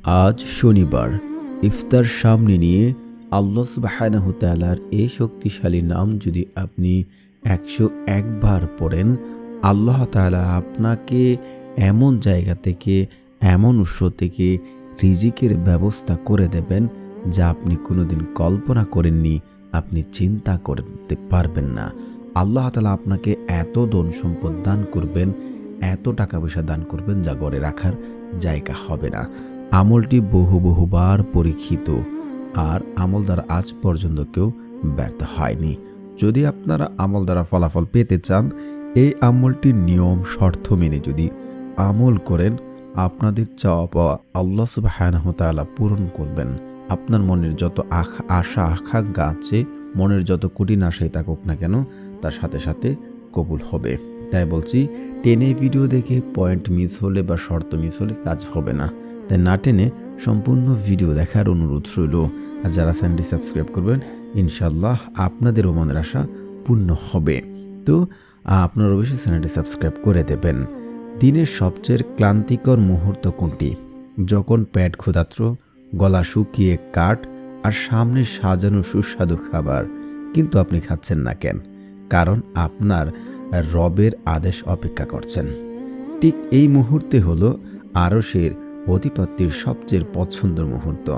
আজ শনিবার ইফতার সামনে নিয়ে আল্লাহ সুবহানাহু তাআলার এই শক্তিশালী নাম যদি আপনি 101 বার পড়েন, আল্লাহ তাআলা আপনাকে এমন জায়গা থেকে, এমন উৎস থেকে রিজিকের ব্যবস্থা করে দেবেন যা আপনি কোনোদিন কল্পনা করেননি, আপনি চিন্তা করতে পারবেন না। আল্লাহ তাআলা আপনাকে এত ধন সম্পদ দান করবেন, এত টাকা পয়সা দান করবেন যা ঘরে রাখার জায়গা হবে না। আমলটি বহুবার পরীক্ষিত, আর আমল দ্বারা আজ পর্যন্ত কেউ ব্যর্থ হয়নি। যদি আপনারা আমল দ্বারা ফলাফল পেতে চান, এই আমলটির নিয়ম শর্ত মেনে যদি আমল করেন, আপনাদের চাওয়া পাওয়া আল্লাহ সুবহানাহু তাআলা পূরণ করবেন। আপনার মনের যত আশা আকাঙ্ক্ষা আছে, মনের যত কঠিন আশাই থাকুক না কেন, তার সাথে সাথে কবুল হবে। তাই বলছি, টেনে ভিডিও দেখে পয়েন্ট মিস হলে বা শর্ত মিস হলে কাজ হবে না। তাই না টেনে সম্পূর্ণ ভিডিও দেখার অনুরোধ রইল। আর যারা চ্যানেলটি সাবস্ক্রাইব করবেন, ইনশাল্লাহ আপনাদেরও মনের আশা পূর্ণ হবে। তো আপনারা অবশ্যই চ্যানেলটি সাবস্ক্রাইব করে দেবেন। দিনের সবচেয়ে ক্লান্তিকর মুহূর্ত কোনটি? যখন পেট ক্ষুধার্ত, গলা শুকিয়ে কাঠ, আর সামনে সাজানো সুস্বাদু খাবার, কিন্তু আপনি খাচ্ছেন না কেন? কারণ আপনার রবের আদেশ অপেক্ষা করছেন। ঠিক এই মুহূর্তে হলো আরশের অধিপতির সবচেয়ে পছন্দের মুহূর্ত,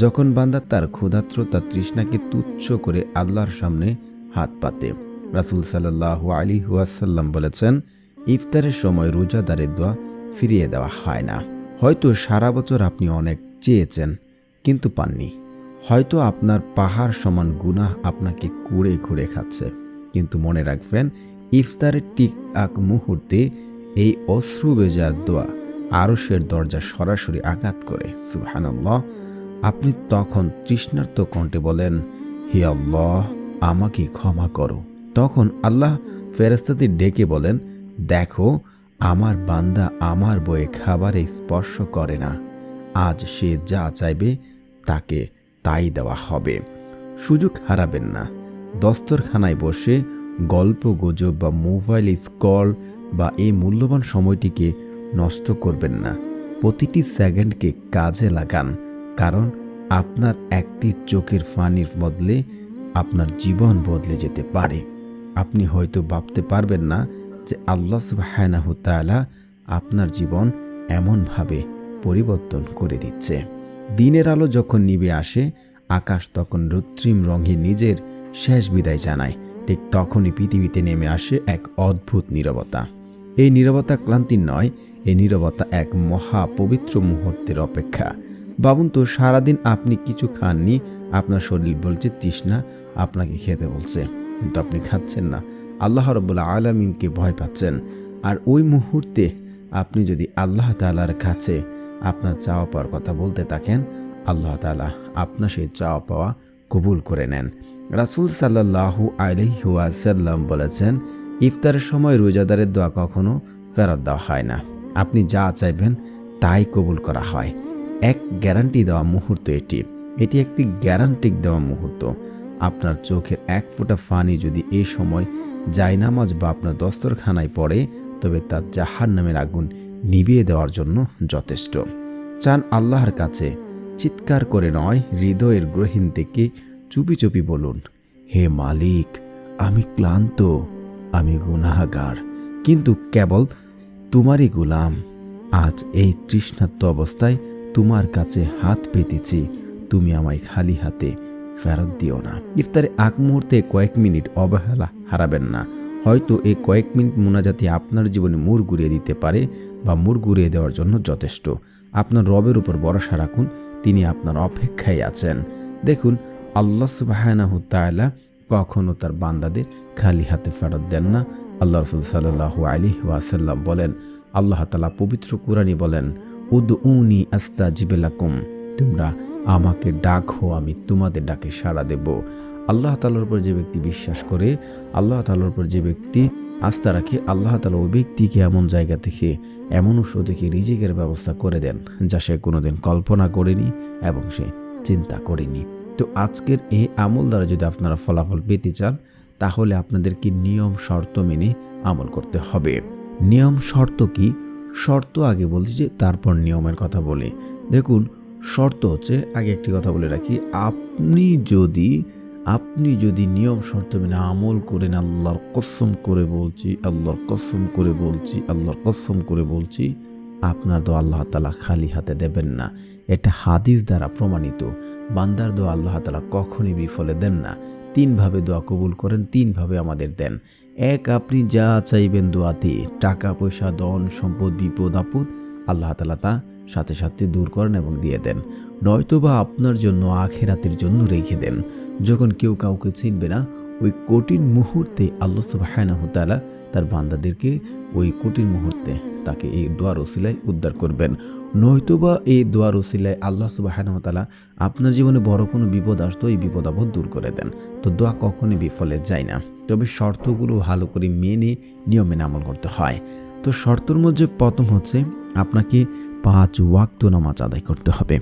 যখন বান্দা তার ক্ষুধার্ত, তার তৃষ্ণাকে তুচ্ছ করে আল্লাহর সামনে হাত পাতে। রাসূল সাল্লাল্লাহু আলাইহি ওয়াসাল্লাম বলেছেন, ইফতারের সময় রোজাদারের দোয়া ফিরিয়ে দেওয়া হয় না। হয়তো সারা বছর আপনি অনেক চেয়েছেন কিন্তু পাননি। হয়তো আপনার পাহাড় সমান গুনাহ আপনাকে কুড়ে কুড়ে খাচ্ছে, কিন্তু মনে রাখবেন, ইফতারের ঠিক এক মুহূর্তে এই অশ্রু ভেজা দোয়া আরশের দরজা সরাসরি আঘাত করে। সুবহানাল্লাহ। আপনি তখন তৃষ্ণার্ত কণ্ঠে বলেন, হে আল্লাহ, আমাকে ক্ষমা করো। তখন আল্লাহ ফেরেশতাদের ডেকে বলেন, দেখো, আমার বান্দা আমার বয়ে খাবারে স্পর্শ করে না। আজ সে যা চাইবে তাকে তাই দেওয়া হবে। সুযোগ হারাবেন না। দস্তরখানায় বসে গল্প গুজব বা মোবাইল স্ক্রল বা এই মূল্যবান সময়টিকে নষ্ট করবেন না। প্রতিটি সেকেন্ডকে কাজে লাগান, কারণ আপনার একটি চোখের পানির বদলে আপনার জীবন বদলে যেতে পারে। আপনি হয়তো ভাবতে পারবেন না যে আল্লাহ সুবহানাহু তাআলা আপনার জীবন এমনভাবে পরিবর্তন করে দিচ্ছে। দিনের আলো যখন নিভে আসে, আকাশ তখন রুদ্রিম রঙে নিজের শেষ বিদায় জানায়। ঠিক তখনই পৃথিবীতে নেমে আসে এক অদ্ভুত নীরবতা। এই নীরবতা ক্লান্তির নয়, এই নীরবতা এক মহা পবিত্র মুহূর্তের অপেক্ষা। ভাবুন তো, সারাদিন আপনি কিছু খাননি, আপনার শরীর বলছে তৃষ্ণা, আপনাকে খেতে বলছে, কিন্তু আপনি খাচ্ছেন না। আল্লাহ রাব্বুল আলামিনকে ভয় পাচ্ছেন। আর ওই মুহূর্তে আপনি যদি আল্লাহ তাআলার কাছে আপনার চাওয়া পাওয়ার কথা বলতে থাকেন, আল্লাহ তাআলা আপনার সেই চাওয়া পাওয়া কবুল করে নেন। রাসূল সাল্লাল্লাহু আলাইহি ওয়াসাল্লাম বলেছেন, ইফতারের সময় রোজাদারের দোয়া কখনো ফেরত দেওয়া হয় না। আপনি যা চাইবেন তাই কবুল করা হয়। এক গ্যারান্টি দেওয়া মুহূর্ত এটি একটি গ্যারান্টি দেওয়া মুহূর্ত। আপনার চোখের এক ফোঁটা পানি যদি এই সময় জায়নামাজ বা আপনার দস্তরখানায় পড়ে, তবে তার জাহান্নামের আগুন নিভিয়ে দেওয়ার জন্য যথেষ্ট। চান আল্লাহর কাছে, চিৎকার করে নয়, হৃদয়ের গহীন থেকে চুপি চুপি বলুন, হে মালিক, আমি ক্লান্ত, আমি গুনাহগার, কিন্তু কেবল তোমারই গোলাম। আজ এই তৃষ্ণার্ত অবস্থায় তোমার কাছে হাত পেতেছি, তুমি আমায় খালি হাতে ফেরত দিও না। ইফতারে আগ মুহূর্তে কয়েক মিনিট অবহেলা হারাবেন না। হয়তো এই কয়েক মিনিট মুনাজাতি আপনার জীবনে মোড় ঘুরিয়ে দিতে পারে, বা মোড় ঘুরিয়ে দেওয়ার জন্য যথেষ্ট। আপনার রবের উপর ভরসা রাখুন, তিনি আপনার অপেক্ষায় আছেন। দেখুন, আল্লাহ সুবহানাহু তাআলা কখনো তার বান্দাদের খালি হাতে ফেরত দেন না। আল্লাহ রাসূল সাল্লাল্লাহু আলাইহি ওয়াসাল্লাম বলেন, আল্লাহ তাআলা পবিত্র কুরআনে বলেন, উদউনি আস্তাজিব লাকুম, তোমরা আমাকে ডাকো, আমি তোমাদের ডাকে সাড়া দেব। আল্লাহ তাআলার উপর যে ব্যক্তি বিশ্বাস করে, আল্লাহ তাআলার উপর যে ব্যক্তি আস্থা রাখে, আল্লাহ তাআলা ওই ব্যক্তিকে এমন জায়গা থেকে, এমন উৎস থেকে রিজিকের ব্যবস্থা করে দেন যা সে কোনোদিন কল্পনা করেনি এবং সে চিন্তা করেনি। তো আজকের এই আমল দ্বারা যদি আপনারা ফলাফল পেতে চান, তাহলে আপনাদেরকে নিয়ম শর্ত মেনে আমল করতে হবে। নিয়ম শর্ত কি? শর্ত আগে বলছি, যে তারপর নিয়মের কথা বলি। দেখুন, শর্ত হচ্ছে, আগে একটি কথা বলে রাখি, আপনি যদি নিয়ম শর্ত মেনে আমল করেন, আল্লাহর কসম করে বলছি, আল্লাহর কসম করে বলছি, আল্লাহর কসম করে বলছি, আপনার দোয়া আল্লাহ তাআলা খালি হাতে দেবেন না। এটা হাদিস দ্বারা প্রমাণিত। বান্দার দোয়া আল্লাহ তাআলা কখনই বিফলে দেন না। 3 ভাবে দোয়া কবুল করেন, 3 ভাবে আমাদের দেন। এক, আপনি যা চাইবেন দোয়াতে, টাকা পয়সা, ধন সম্পদ, বিপদ আপদ, আল্লাহ তাআলা তা সাথে সাথে দূর করেন এবং দিয়ে দেন। নয়তোবা আপনার জন্য আখিরাতের জন্য রেখে দেন। যখন কেউ কাউকে চিনবে না, ওই কঠিন মুহূর্তে আল্লাহ সুবহানাহু ওয়া তাআলা তার বান্দাদেরকে ওই কঠিন মুহূর্তে তাকে এই দোয়ার ওসিলায় উদ্ধার করবেন। নয়তোবা এই দোয়ার ওসিলায় আল্লাহ সুবহানাহু ওয়া তাআলা আপনার জীবনে বড় কোনো বিপদ আসতো, এই বিপদ আপদ দূর করে দেন। তো দোয়া কখনই বিফলে যায় না, তবে শর্তগুলো ভালো করে মেনে নিয়ম মেনে আমল করতে হয়। তো শর্তর মধ্যে প্রথম হচ্ছে, আপনাকে 5 ওয়াক্ত নামাজ আদায় করতে হবে।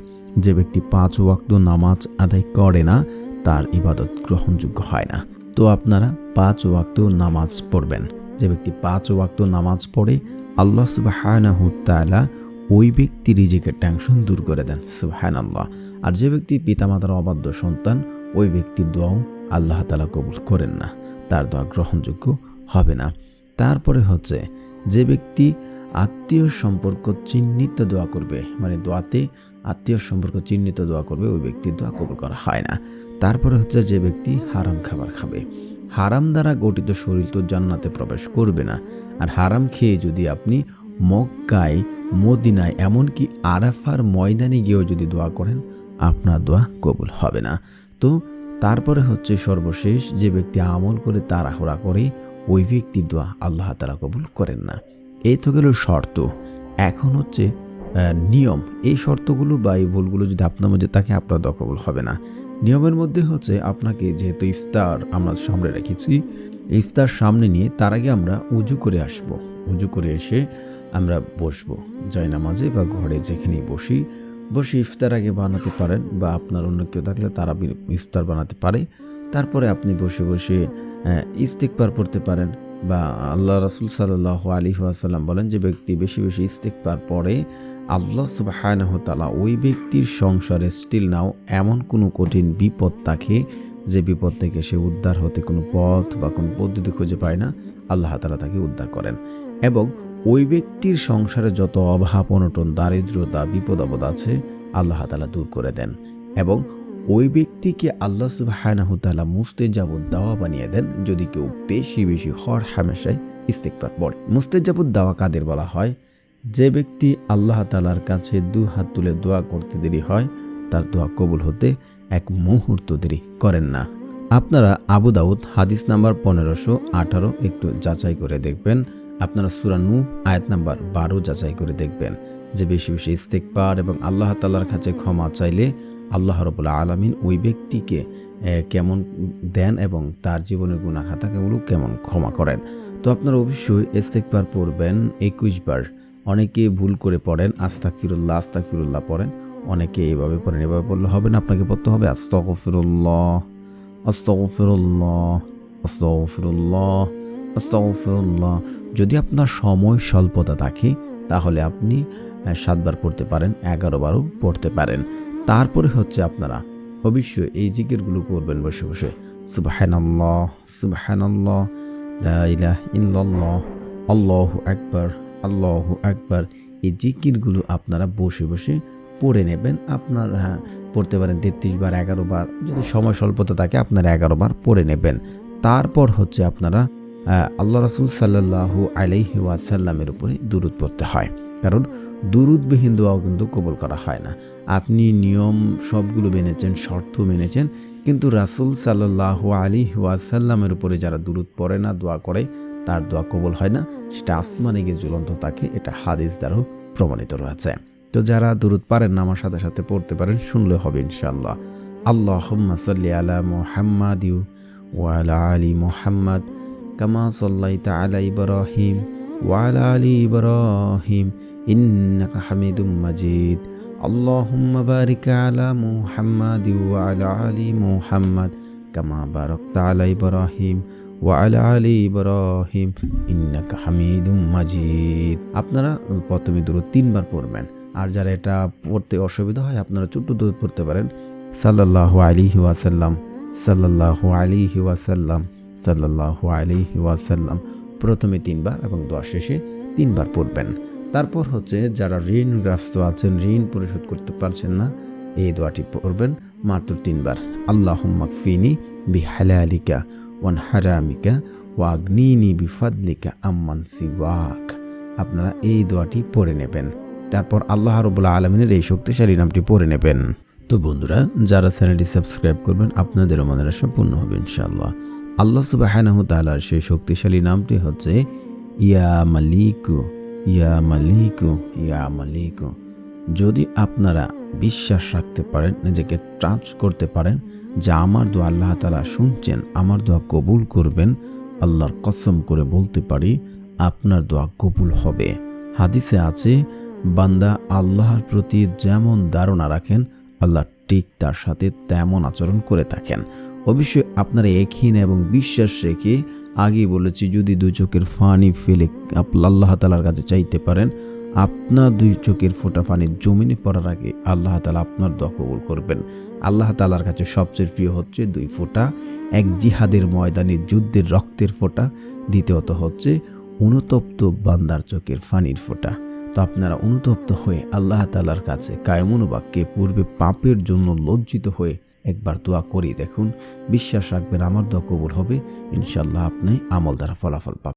যে ব্যক্তি 5 ওয়াক্ত নামাজ আদায় করে না, তার ইবাদত গ্রহণযোগ্য হয় না। তো আপনারা 5 ওয়াক্ত নামাজ পড়বেন। যে ব্যক্তি 5 ওয়াক্ত নামাজ পড়ে, আল্লাহ সুবহানাহু ওয়া তাআলা ওই ব্যক্তির রিজিকের টেনশন দূর করে দেন। সুবহানাল্লাহ। আর যে ব্যক্তি পিতামাতার অবাধ্য সন্তান, ওই ব্যক্তির দোয়াও আল্লাহ তাআলা কবুল করেন না, তার দোয়া গ্রহণযোগ্য হবে না। তারপরে হচ্ছে, যে ব্যক্তি আত্মীয় সম্পর্ক চিহ্নিত দোয়া করবে, মানে দোয়াতে আত্মীয় সম্পর্ক চিহ্নিত দোয়া করবে, ওই ব্যক্তির দোয়া কবুল করা হয় না। তারপরে হচ্ছে, যে ব্যক্তি হারাম খাবার খাবে, হারাম দ্বারা গঠিত শরীর তো জান্নাতে প্রবেশ করবে না। আর হারাম খেয়ে যদি আপনি মক্কায়, মদিনায়, এমনকি আরাফার ময়দানে গিয়েও যদি দোয়া করেন, আপনার দোয়া কবুল হবে না। তো তারপরে হচ্ছে সর্বশেষ, যে ব্যক্তি আমল করে তাড়াহুড়া করে, ওই ব্যক্তির দোয়া আল্লাহ তাআলা কবুল করেন না। এই তো গেল শর্ত। এখন হচ্ছে নিয়ম। এই শর্তগুলো বা এই ভুলগুলো যদি আপনার মধ্যে থাকে, আপনার দোয়া কবুল হবে না। নিয়মের মধ্যে হচ্ছে, আপনাকে যেহেতু ইফতার আমরা সামনে রেখেছি, ইফতার সামনে নিয়ে তার আগে আমরা উজু করে আসব। উজু করে এসে আমরা বসবো জায়নামাজে বা ঘরে, যেখানেই বসে ইফতার আগে বানাতে পারেন, বা আপনার অন্য কেউ থাকলে তারা ইফতার বানাতে পারে। তারপরে আপনি বসে বসে ইস্তিগফার পড়তে পারেন, বা আল্লাহ রাসূল সাল্লাল্লাহু আলাইহি ওয়াসাল্লাম বলেন, যে ব্যক্তি বেশি বেশি ইস্তিগফার পড়ে, আল্লাহ সুবহানাহু ওয়া তাআলা ওই ব্যক্তির সংসারে স্টিল নাও এমন কোনো কঠিন বিপদ থাকে, যে বিপদ থেকে সে উদ্ধার হতে কোনো পথ বা কোনো পদ্ধতি খুঁজে পায় না, আল্লাহ তাআলা তাকে উদ্ধার করেন। এবং ওই ব্যক্তির সংসারে যত অভাব অনটন, দারিদ্রতা, বিপদ আপদ আছে, আল্লাহ তাআলা দূর করে দেন। এবং ওই ব্যক্তিকে আল্লাহ সুবহানাহু ওয়া তাআলা মুস্তাজাবুদ দাওয়া বানিয়ে দেন, যদি কেউ বেশি বেশি হর হামেশায় ইস্তিগফার পড়ে। মুস্তাজাবুদ দাওয়া কাদের বলা হয়? যে ব্যক্তি আল্লাহ তাআলার কাছে 2 হাত তুলে দোয়া করতে দেরি হয়, তার দোয়া কবুল হতে 1 মুহূর্ত দেরি করেন না। আপনারা আবু দাউদ হাদিস নাম্বার 1518 একটু যাচাই করে দেখবেন। আপনারা সূরা নূহ আয়াত নাম্বার 12 যাচাই করে দেখবেন, যে বেশি বেশি ইস্তিগফার এবং আল্লাহ তাআলার কাছে ক্ষমা চাইলে আল্লাহ রাব্বুল আলামিন ওই ব্যক্তিকে কেমন দেন এবং তার জীবনের গুনাহ খাতাগুলো কেমন ক্ষমা করেন। তো আপনারা অবশ্যই ইস্তিগফার পড়বেন 21 বার। অনেকে ভুল করে পড়েন আস্তাগফিরুল্লাহ আস্তাগফিরুল্লাহ পড়েন, অনেকে এইভাবে পড়েন। এভাবে পড়লে হবে না, আপনাকে পড়তে হবে আস্তাগফিরুল্লাহ আস্তাগফিরুল্লাহ আস্তাগফিরুল্লাহ আস্তাগফিরুল্লাহ। যদি আপনার সময় স্বল্পতা থাকে, তাহলে আপনি 7 বার পড়তে পারেন, 11 বারও পড়তে পারেন। তারপরে হচ্ছে, আপনারা অবশ্যই এই জিকিরগুলো করবেন বসে বসে। সুবহানাল্লাহ সুবহানাল্লাহ, লা ইলাহা ইল্লাল্লাহ, আল্লাহু আকবার আল্লাহু আকবার। এই জিকিরগুলো আপনারা বসে বসে পড়ে নেবেন। আপনারা পড়তে পারেন 33 বার, 11 বার। যদি সময় স্বল্পতা থাকে, আপনারা 11 বার পড়ে নেবেন। তারপর হচ্ছে, আপনারা আল্লাহ রাসূল সাল্লাল্লাহু আলাইহি ওয়াসাল্লামের উপরে দুরূদ পড়তে হয়, কারণ দুরূদবিহীন দোয়াও কিন্তু কবুল করা হয় না। আপনি নিয়ম সবগুলো মেনেছেন, শর্ত মেনেছেন, কিন্তু রাসূল সাল্লাল্লাহু আলাইহি ওয়াসাল্লামের উপরে যারা দুরূদ পড়ে না, দোয়া করে, তার দোয়া কবুল হয় না। সেটা আসমানে গিয়ে ঝুলন্ত থাকে। এটা হাদিস দ্বারাও প্রমাণিত রয়েছে। তো যারা দুরূদ পারেন না, আমার সাথে সাথে পড়তে পারেন, শুনলে হবে ইনশাআল্লাহ। আল্লাহুম্মা সাল্লি আলা মুহাম্মাদ ওয়া আলা আলি মুহাম্মাদ কামা সাল্লাইতা আলা ইব্রাহিম ওয়া আলা আলি ইব্রাহিম ইন্নাকা হামিদুম মাজিদ। আল্লাহুম্মা বারিক আলা মুহাম্মাদ ওয়া আলা আলি মুহাম্মাদ কামা বারাকতা আলা ইব্রাহিম ওয়া আলা আলি ইব্রাহিম ইন্নাকা হামিদুম মাজিদ। আপনারা প্রথমে দুরূদ 3 বার পড়বেন। আর যারা এটা পড়তে অসুবিধা হয় আপনারা ছোট্ট দরুদ পড়তে পারেন, সাল্লাল্লাহু আলাইহি ওয়াসাল্লাম, সাল্লাল্লাহু আলাইহি ওয়াসাল্লাম, সাল্লাল্লাহু আলাইহি ওয়াসাল্লাম প্রথমে 3 বার এবং দোয়া শেষে 3 বার পড়বেন। তারপর হচ্ছে যারা ঋণগ্রস্ত আছেন, ঋণ পরিশোধ করতে পারছেন না, এই দোয়াটি পড়বেন মাত্র 3 বার, আল্লাহুম্মা কফিনি বিহালালিকা ওয়ান হারামিকা ওয়া আগনিনি বিফাদলিকা আম্মান সিওয়াক। আপনারা এই দোয়াটি পড়ে নেবেন, তারপর আল্লাহ রাব্বুল আলামিনের এই শক্তিশালী নামটি পড়ে নেবেন। তো বন্ধুরা, যারা চ্যানেলটি সাবস্ক্রাইব করবেন আপনাদেরও মনের আশা পূর্ণ হবে ইনশাআল্লাহ। আল্লাহ সুবহানাহু ওয়া তাআলার সেই শক্তিশালী নামটি হচ্ছে ইয়া মালিকু, ইয়া মালিকু, ইয়া মালিকু। যদি আপনারা বিশ্বাস রাখতে পারেন, নিজেকে ট্রাস্ট করতে পারেন যে আমার দোয়া আল্লাহ তাআলা শুনছেন, আমার দোয়া কবুল করবেন, আল্লাহর কসম করে বলতে পারি আপনার দোয়া কবুল হবে। হাদিসে আছে, বান্দা আল্লাহর প্রতি যেমন ধারণা রাখেন আল্লাহ ঠিক তার সাথে তেমন আচরণ করে থাকেন। অবশ্যই আপনারা একহীন এবং বিশ্বাস রেখে, আগে বলেছি, যদি 2 চোখের পানি ফেলে আল্লাহ তাআলার কাছে চাইতে পারেন, আপনার 2 চোখের ফোঁটা পানি জমিনে পড়ার আগে আল্লাহ তাআলা আপনার দোয়া কবুল করবেন। আল্লাহ তাআলার কাছে সবচেয়ে প্রিয় হচ্ছে 2 ফোঁটা, এক জিহাদের ময়দানে যুদ্ধের রক্তের ফোঁটা, দ্বিতীয়ত হচ্ছে অনুতপ্ত বান্দার চোখের পানির ফোঁটা। তো আপনারা অনুতপ্ত হয়ে আল্লাহ তাআলার কাছে কায়মনোবাক্যে পূর্বে পাপের জন্য লজ্জিত হয়ে একবার দোয়া করি দেখুন, বিশ্বাস রাখবেন আমার দোয়া কবুল হবে ইনশাআল্লাহ, আপনি আমল দ্বারা ফলাফল পাবেন।